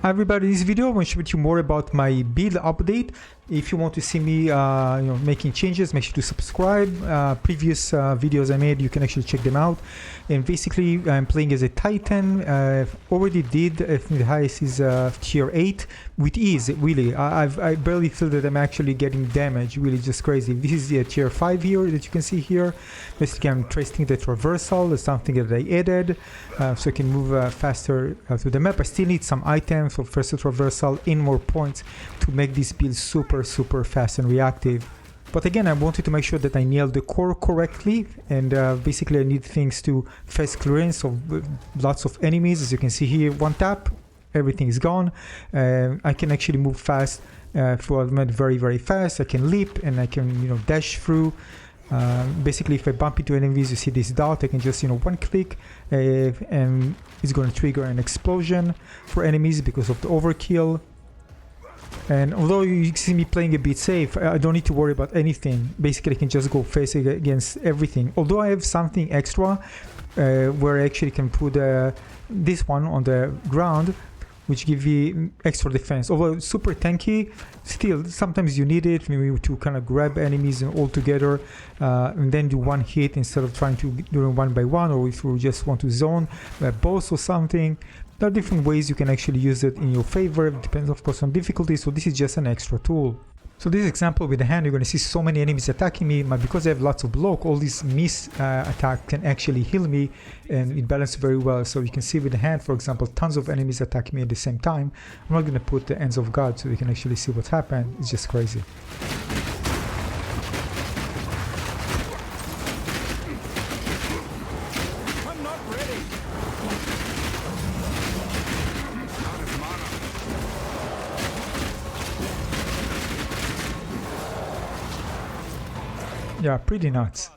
Hi everybody, in this video I want to share with you more about my build update. If you want to see me making changes, make sure to subscribe. Previous videos I made, you can actually check them out. And basically I'm playing as a Titan. Already did, I think the highest is tier 8 with ease, really. I barely feel that I'm actually getting damage, really just crazy. This is the tier 5 here that you can see here. Basically I'm tracing the traversal, that's something that I added so I can move faster through the map. I still need some items for first traversal in more points to make this build super fast and reactive. But again, I wanted to make sure that I nailed the core correctly, and basically I need things to fast clearance of lots of enemies. As you can see here, one tap, everything is gone. I can actually move fast through the map very fast. I can leap and I can dash through. Basically if I bump into enemies, you see this dot, I can just one click and it's going to trigger an explosion for enemies because of the overkill. And although you see me playing a bit safe, I don't need to worry about anything. Basically I can just go face against everything. Although I have something extra where I actually can put this one on the ground, which give you extra defense. Although it's super tanky, still sometimes you need it maybe to kind of grab enemies all together and then do one hit instead of trying to do them one by one, or if you just want to zone boss or something. There are different ways you can actually use it in your favor. It depends of course on difficulty, so this is just an extra tool. So this example with the hand, you're going to see so many enemies attacking me, but because I have lots of block, all these miss attack can actually heal me, and it balances very well. So you can see with the hand, for example, tons of enemies attacking me at the same time. I'm not going to put the Hands of God so you can actually see what's happened. It's just crazy. Yeah, pretty nuts.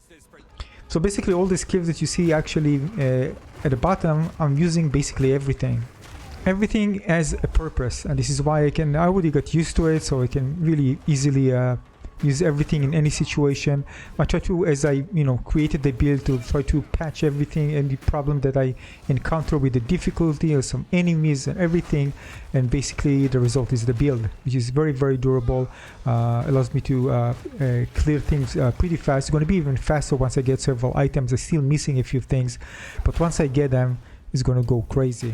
So basically all the skills that you see actually at the bottom, I'm using basically everything. Everything has a purpose, and this is why I already got used to it, so I can really easily use everything in any situation. I try to, as I created the build, to try to patch everything, any problem that I encounter with the difficulty or some enemies and everything, and basically the result is the build, which is very durable. Allows me to clear things pretty fast. It's going to be even faster once I get several items. I'm still missing a few things, but once I get them, it's going to go crazy.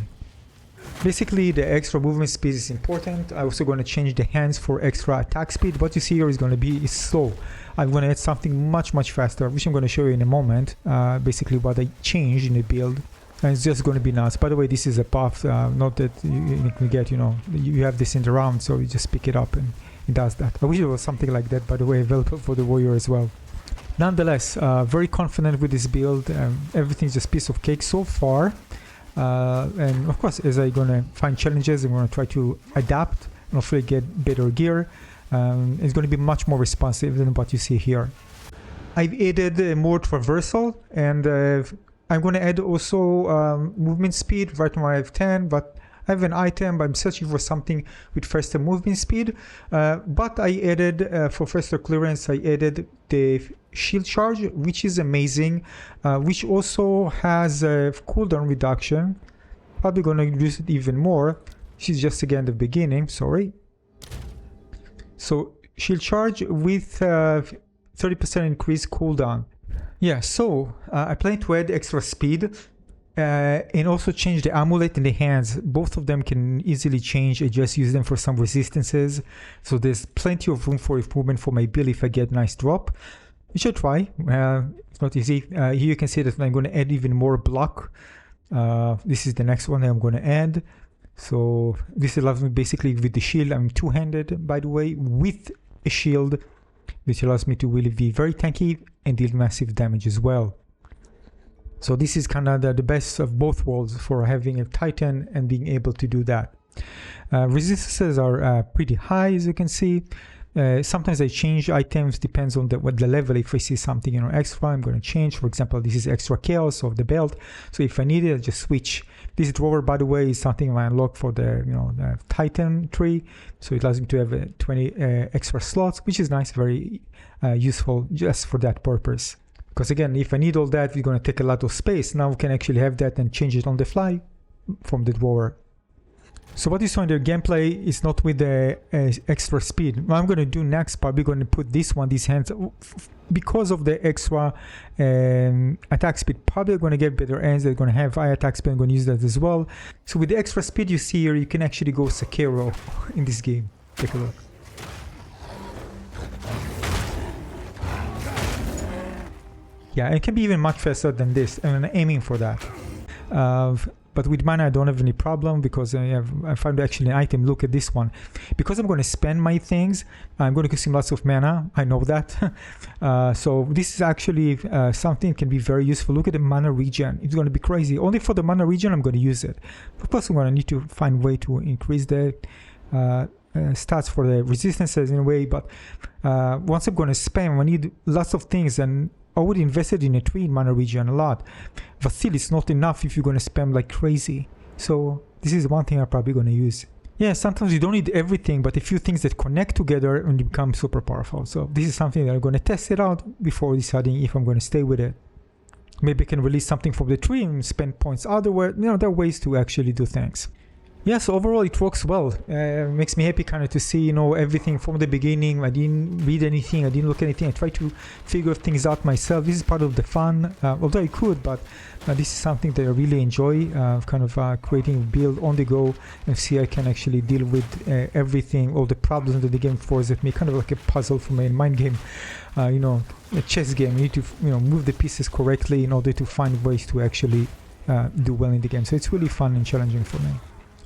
Basically the extra movement speed is important. I'm also going to change the hands for extra attack speed. What you see here is going to be slow. I'm going to add something much faster, which I'm going to show you in a moment. Basically what I changed in the build, and it's just going to be nuts. By the way, this is a path, not that you can get, you have this in the round, so you just pick it up and it does that. I wish it was something like that, by the way, available for the warrior as well. Nonetheless, very confident with this build. Everything's just piece of cake so far. And of course, as I'm gonna find challenges, I'm gonna try to adapt and hopefully get better gear. It's gonna be much more responsive than what you see here. I've added more traversal, and I'm gonna add also movement speed. Right now I have 10, but I have an item, I'm searching for something with faster movement speed, but I added, for faster clearance, I added the shield charge, which is amazing, which also has a cooldown reduction. Probably gonna use it even more. This is just again the beginning, sorry. So shield charge with 30% increased cooldown. Yeah, so I plan to add extra speed. And also change the amulet in the hands. Both of them can easily change. I just use them for some resistances, so there's plenty of room for improvement for my build if I get nice drop, which I try. It's not easy. Here you can see that I'm going to add even more block. This is the next one I'm going to add. So this allows me basically with the shield. I'm two-handed, by the way, with a shield, which allows me to really be very tanky and deal massive damage as well. So this is kind of the best of both worlds for having a Titan and being able to do that. Resistances are pretty high, as you can see. Sometimes I change items, depends on what the level. If I see something extra, I'm going to change. For example, this is extra chaos of the belt, so if I need it, I just switch. This drawer, by the way, is something I unlock for the the Titan tree, so it allows me to have 20 extra slots, which is nice, very useful just for that purpose. Because again, if I need all that, we're going to take a lot of space. Now we can actually have that and change it on the fly from the drawer. So what you saw in the gameplay is not with the extra speed. What I'm going to do next, probably going to put this one, these hands, because of the extra attack speed, probably going to get better hands. They're going to have high attack speed. I'm going to use that as well. So with the extra speed you see here, you can actually go Sekiro in this game. Take a look. Yeah, it can be even much faster than this, and I'm aiming for that. But with mana I don't have any problem because I found actually an item. Look at this one. Because I'm going to spend my things, I'm going to consume lots of mana. I know that. So this is actually something that can be very useful. Look at the mana regen. It's going to be crazy. Only for the mana regen I'm going to use it. Of course I'm going to need to find a way to increase the stats for the resistances in a way. But once I'm going to spam, I need lots of things, and I would invested in a tree in mana regen a lot, but still it's not enough if you're going to spam like crazy. So this is one thing I'm probably going to use. Yeah, sometimes you don't need everything, but a few things that connect together and you become super powerful. So this is something that I'm going to test it out before deciding if I'm going to stay with it. Maybe I can release something from the tree and spend points otherwhere. You know, there are ways to actually do things. Yeah, so overall it works well. Makes me happy kind of to see, you know, everything from the beginning. I didn't read anything, I didn't look at anything. I tried to figure things out myself. This is part of the fun, although I could, but this is something that I really enjoy, creating a build on the go and see I can actually deal with everything, all the problems that the game throws at me, kind of like a puzzle for me, a mind game, you know, a chess game. You need to, you know, move the pieces correctly in order to find ways to actually do well in the game. So it's really fun and challenging for me.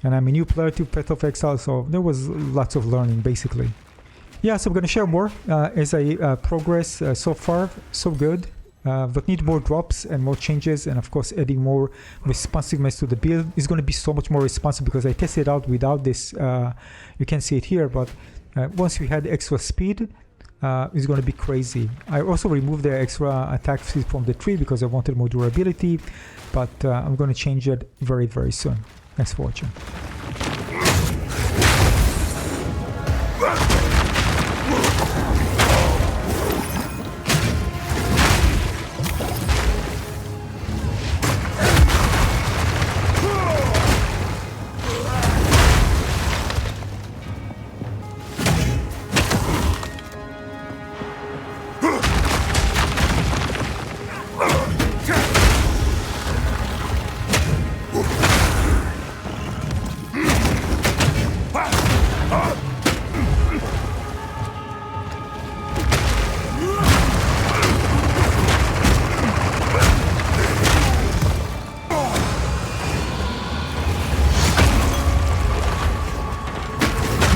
And I'm a new player to Path of Exile, so there was lots of learning, basically. Yeah, so I'm going to share more as I progress. So far, so good. But need more drops and more changes, and of course adding more responsiveness to the build. It's going to be so much more responsive because I tested it out without this. You can see it here, but once we had extra speed, it's going to be crazy. I also removed the extra attack speed from the tree because I wanted more durability, but I'm going to change it very, very soon. Thanks for watching.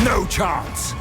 No chance!